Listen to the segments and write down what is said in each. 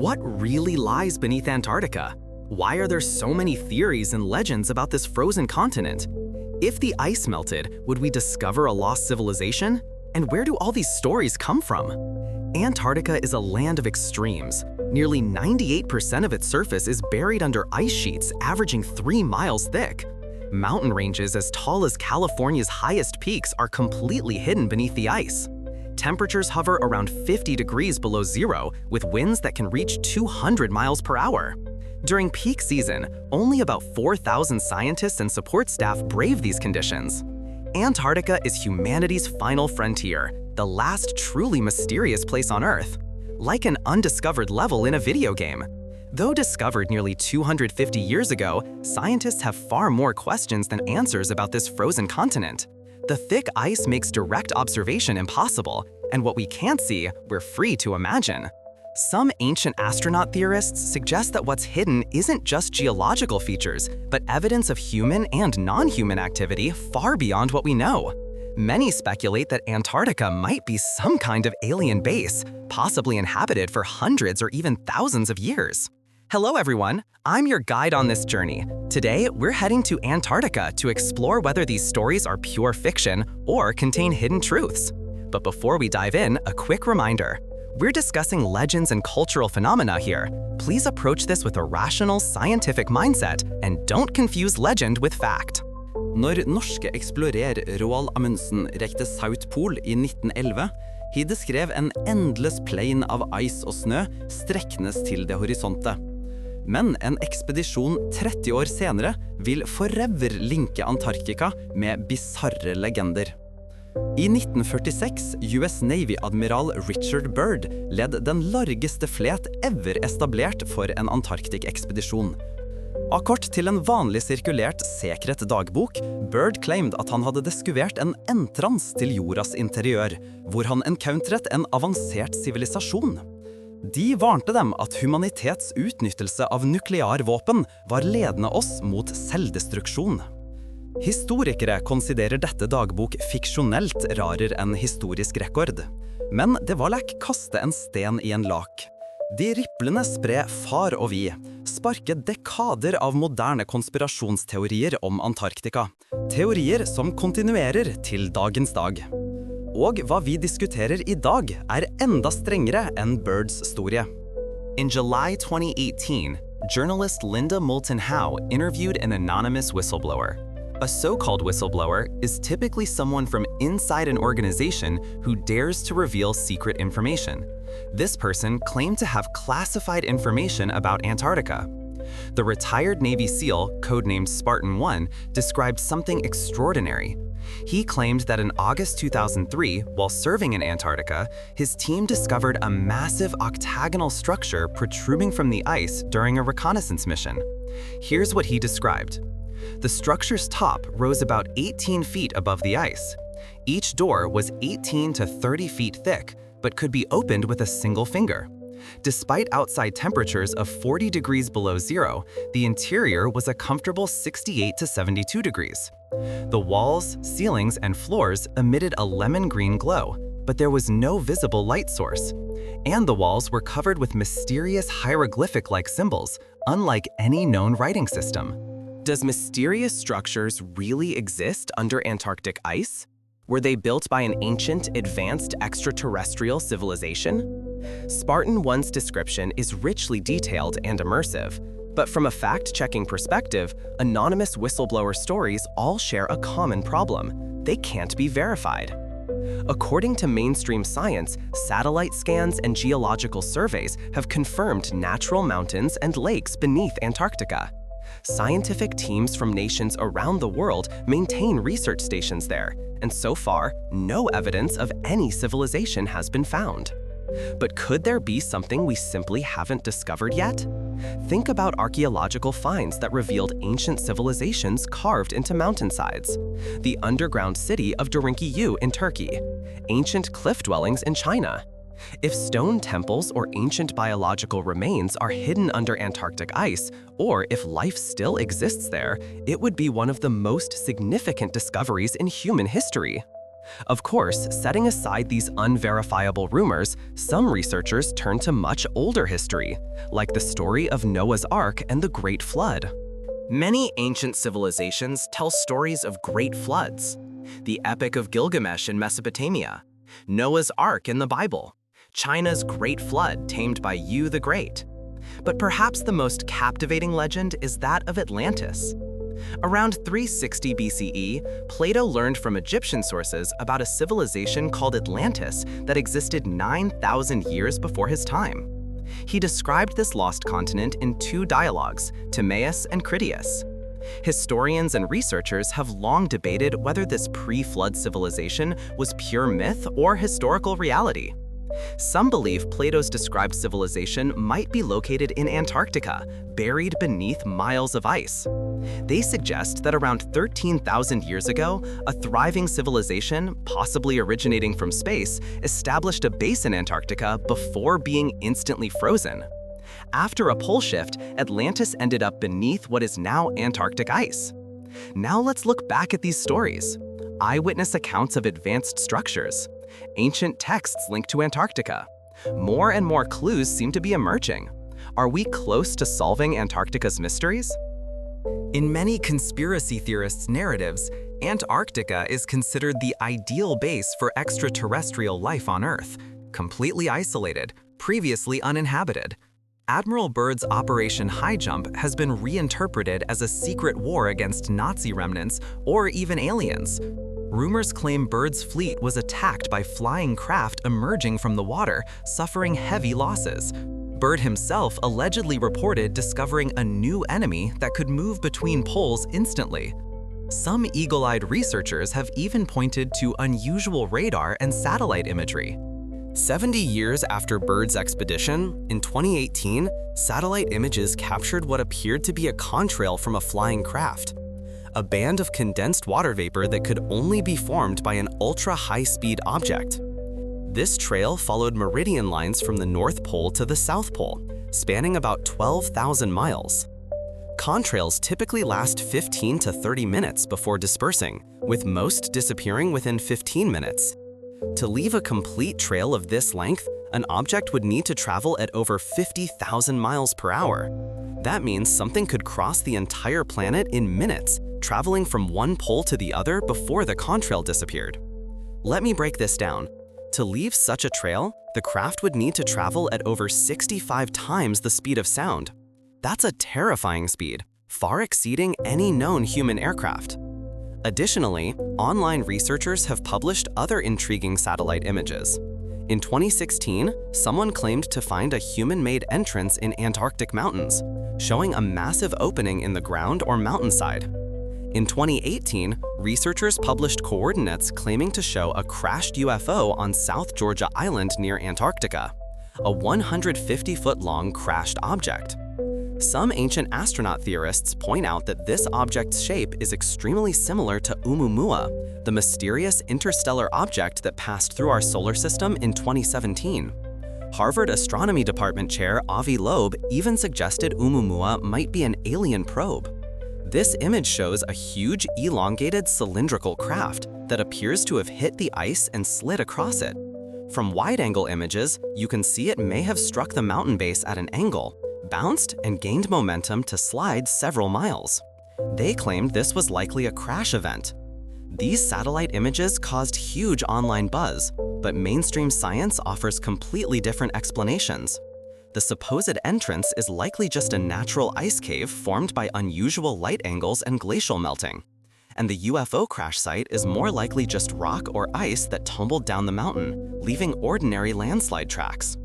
What really lies beneath Antarctica? Why are there so many theories and legends about this frozen continent? If the ice melted, would we discover a lost civilization? And where do all these stories come from? Antarctica is a land of extremes. Nearly 98% of its surface is buried under ice sheets averaging 3 miles thick. Mountain ranges as tall as California's highest peaks are completely hidden beneath the ice. Temperatures hover around 50 degrees below zero, with winds that can reach 200 miles per hour. During peak season, only about 4,000 scientists and support staff brave these conditions. Antarctica is humanity's final frontier, the last truly mysterious place on Earth. Like an undiscovered level in a video game. Though discovered nearly 250 years ago, scientists have far more questions than answers about this frozen continent. The thick ice makes direct observation impossible, and what we can't see, we're free to imagine. Some ancient astronaut theorists suggest that what's hidden isn't just geological features, but evidence of human and non-human activity far beyond what we know. Many speculate that Antarctica might be some kind of alien base, possibly inhabited for hundreds or even thousands of years. Hello everyone, I'm your guide on this journey. Today, we're heading to Antarctica to explore whether these stories are pure fiction or contain hidden truths. But before we dive in, a quick reminder. We're discussing legends and cultural phenomena here. Please approach this with a rational, scientific mindset and don't confuse legend with fact. Når norske eksplorer Roald Amundsen rekte South Pole i 1911, Hide skrev en endless plain av ice og snø streknes til det horisonte. Men en ekspedisjon 30 år senere vil forever linke Antarctica med bizarre legender. I 1946 US Navy Admiral Richard Byrd led den largeste flet ever etablert for en Antarctic-ekspedisjon. Akkord til en vanlig sirkulert sekret dagbok, Byrd claimed at han hadde deskuvert en entrans til jordas interiør, hvor han encounteret en avansert sivilisasjon. De varnte dem at humanitets utnyttelse av nuklearvåpen var ledende oss mot selvdestruksjon. Historikere konsiderer dette dagbok fiksjonelt rarer enn historisk rekord. Men det var lek kaste en sten i en lak. De ripplene spre far og vi, sparke dekader av moderne konspirasjonsteorier om Antarctica. Teorier som kontinuerer til dagens dag. Og hva vi diskuterer i dag enda strengere enn Byrds historie. In July 2018, journalist Linda Moulton Howe interviewed an anonymous whistleblower. A so-called whistleblower is typically someone from inside an organization who dares to reveal secret information. This person claimed to have classified information about Antarctica. The retired Navy SEAL, codenamed Spartan 1, described something extraordinary. He claimed that in August 2003, while serving in Antarctica, his team discovered a massive octagonal structure protruding from the ice during a reconnaissance mission. Here's what he described. The structure's top rose about 18 feet above the ice. Each door was 18 to 30 feet thick, but could be opened with a single finger. Despite outside temperatures of 40 degrees below zero, the interior was a comfortable 68 to 72 degrees. The walls, ceilings, and floors emitted a lemon-green glow, but there was no visible light source. And the walls were covered with mysterious hieroglyphic-like symbols, unlike any known writing system. Does mysterious structures really exist under Antarctic ice? Were they built by an ancient, advanced extraterrestrial civilization? Spartan 1's description is richly detailed and immersive, but from a fact-checking perspective, anonymous whistleblower stories all share a common problem. They can't be verified. According to mainstream science, satellite scans and geological surveys have confirmed natural mountains and lakes beneath Antarctica. Scientific teams from nations around the world maintain research stations there, and so far, no evidence of any civilization has been found. But could there be something we simply haven't discovered yet? Think about archaeological finds that revealed ancient civilizations carved into mountainsides, the underground city of Derinkuyu in Turkey, ancient cliff dwellings in China. If stone temples or ancient biological remains are hidden under Antarctic ice, or if life still exists there, it would be one of the most significant discoveries in human history. Of course, setting aside these unverifiable rumors, some researchers turn to much older history, like the story of Noah's Ark and the Great Flood. Many ancient civilizations tell stories of great floods. The Epic of Gilgamesh in Mesopotamia, Noah's Ark in the Bible, China's Great Flood tamed by Yu the Great. But perhaps the most captivating legend is that of Atlantis. Around 360 BCE, Plato learned from Egyptian sources about a civilization called Atlantis that existed 9,000 years before his time. He described this lost continent in two dialogues, Timaeus and Critias. Historians and researchers have long debated whether this pre-flood civilization was pure myth or historical reality. Some believe Plato's described civilization might be located in Antarctica, buried beneath miles of ice. They suggest that around 13,000 years ago, a thriving civilization, possibly originating from space, established a base in Antarctica before being instantly frozen. After a pole shift, Atlantis ended up beneath what is now Antarctic ice. Now let's look back at these stories. Eyewitness accounts of advanced structures, ancient texts linked to Antarctica. More and more clues seem to be emerging. Are we close to solving Antarctica's mysteries? In many conspiracy theorists' narratives, Antarctica is considered the ideal base for extraterrestrial life on Earth, completely isolated, previously uninhabited. Admiral Byrd's Operation High Jump has been reinterpreted as a secret war against Nazi remnants or even aliens. Rumors claim Byrd's fleet was attacked by flying craft emerging from the water, suffering heavy losses. Byrd himself allegedly reported discovering a new enemy that could move between poles instantly. Some eagle-eyed researchers have even pointed to unusual radar and satellite imagery. 70 years after Byrd's expedition, in 2018, satellite images captured what appeared to be a contrail from a flying craft, a band of condensed water vapor that could only be formed by an ultra-high-speed object. This trail followed meridian lines from the North Pole to the South Pole, spanning about 12,000 miles. Contrails typically last 15 to 30 minutes before dispersing, with most disappearing within 15 minutes. To leave a complete trail of this length, an object would need to travel at over 50,000 miles per hour. That means something could cross the entire planet in minutes, traveling from one pole to the other before the contrail disappeared. Let me break this down. To leave such a trail, the craft would need to travel at over 65 times the speed of sound. That's a terrifying speed, far exceeding any known human aircraft. Additionally, online researchers have published other intriguing satellite images. In 2016, someone claimed to find a human-made entrance in Antarctic mountains, showing a massive opening in the ground or mountainside. In 2018, researchers published coordinates claiming to show a crashed UFO on South Georgia Island near Antarctica, a 150-foot-long crashed object. Some ancient astronaut theorists point out that this object's shape is extremely similar to Oumuamua, the mysterious interstellar object that passed through our solar system in 2017. Harvard Astronomy Department Chair Avi Loeb even suggested Oumuamua might be an alien probe. This image shows a huge, elongated cylindrical craft that appears to have hit the ice and slid across it. From wide-angle images, you can see it may have struck the mountain base at an angle, bounced and gained momentum to slide several miles. They claimed this was likely a crash event. These satellite images caused huge online buzz, but mainstream science offers completely different explanations. The supposed entrance is likely just a natural ice cave formed by unusual light angles and glacial melting. And the UFO crash site is more likely just rock or ice that tumbled down the mountain, leaving ordinary landslide tracks.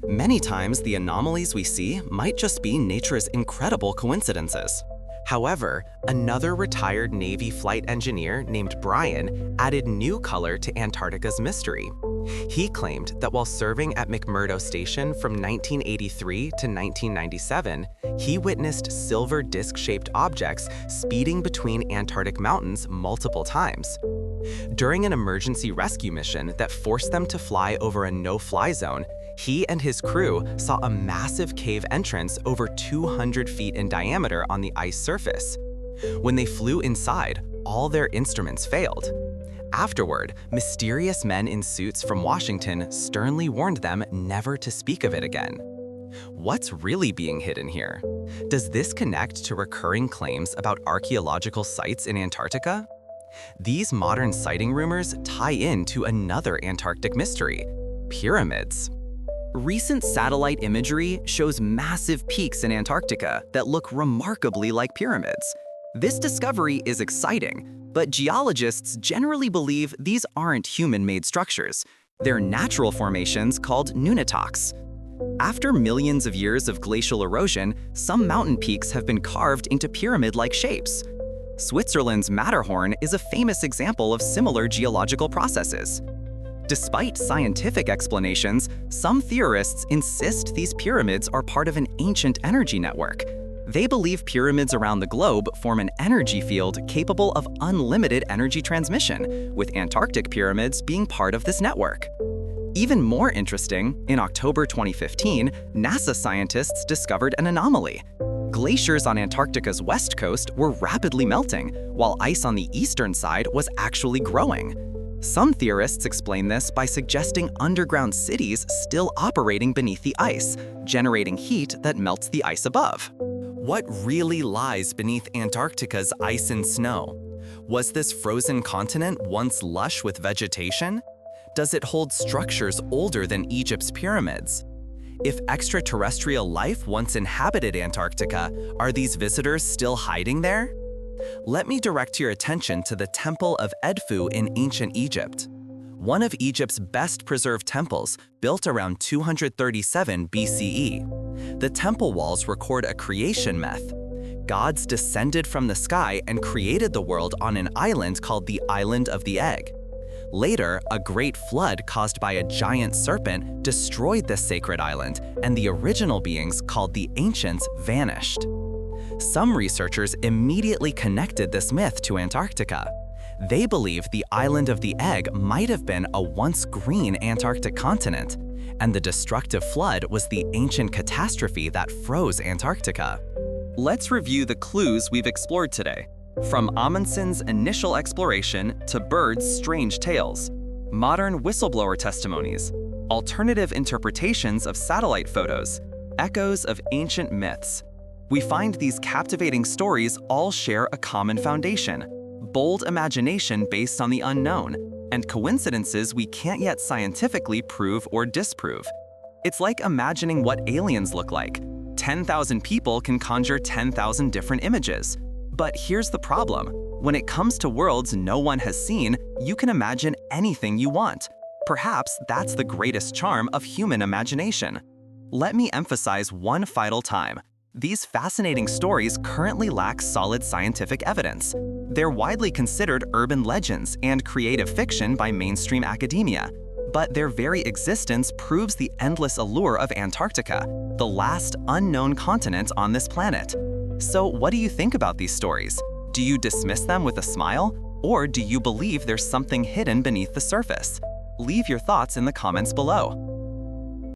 Many times, the anomalies we see might just be nature's incredible coincidences. However, another retired Navy flight engineer named Brian added new color to Antarctica's mystery. He claimed that while serving at McMurdo Station from 1983 to 1997, he witnessed silver disc-shaped objects speeding between Antarctic mountains multiple times. During an emergency rescue mission that forced them to fly over a no-fly zone, he and his crew saw a massive cave entrance over 200 feet in diameter on the ice surface. When they flew inside, all their instruments failed. Afterward, mysterious men in suits from Washington sternly warned them never to speak of it again. What's really being hidden here? Does this connect to recurring claims about archaeological sites in Antarctica? These modern sighting rumors tie into another Antarctic mystery: pyramids. Recent satellite imagery shows massive peaks in Antarctica that look remarkably like pyramids. This discovery is exciting, but geologists generally believe these aren't human-made structures. They're natural formations called nunataks. After millions of years of glacial erosion, some mountain peaks have been carved into pyramid-like shapes. Switzerland's Matterhorn is a famous example of similar geological processes. Despite scientific explanations, some theorists insist these pyramids are part of an ancient energy network. They believe pyramids around the globe form an energy field capable of unlimited energy transmission, with Antarctic pyramids being part of this network. Even more interesting, in October 2015, NASA scientists discovered an anomaly. Glaciers on Antarctica's west coast were rapidly melting, while ice on the eastern side was actually growing. Some theorists explain this by suggesting underground cities still operating beneath the ice, generating heat that melts the ice above. What really lies beneath Antarctica's ice and snow? Was this frozen continent once lush with vegetation? Does it hold structures older than Egypt's pyramids? If extraterrestrial life once inhabited Antarctica, are these visitors still hiding there? Let me direct your attention to the Temple of Edfu in ancient Egypt. One of Egypt's best-preserved temples, built around 237 BCE. The temple walls record a creation myth. Gods descended from the sky and created the world on an island called the Island of the Egg. Later, a great flood caused by a giant serpent destroyed this sacred island, and the original beings, called the Ancients, vanished. Some researchers immediately connected this myth to Antarctica. They believe the Island of the Egg might have been a once green Antarctic continent, and the destructive flood was the ancient catastrophe that froze Antarctica. Let's review the clues we've explored today. From Amundsen's initial exploration to Byrd's strange tales, modern whistleblower testimonies, alternative interpretations of satellite photos, echoes of ancient myths, we find these captivating stories all share a common foundation: bold imagination based on the unknown, and coincidences we can't yet scientifically prove or disprove. It's like imagining what aliens look like. 10,000 people can conjure 10,000 different images. But here's the problem. When it comes to worlds no one has seen, you can imagine anything you want. Perhaps that's the greatest charm of human imagination. Let me emphasize one final time. These fascinating stories currently lack solid scientific evidence. They're widely considered urban legends and creative fiction by mainstream academia. But their very existence proves the endless allure of Antarctica, the last unknown continent on this planet. So what do you think about these stories? Do you dismiss them with a smile? Or do you believe there's something hidden beneath the surface? Leave your thoughts in the comments below.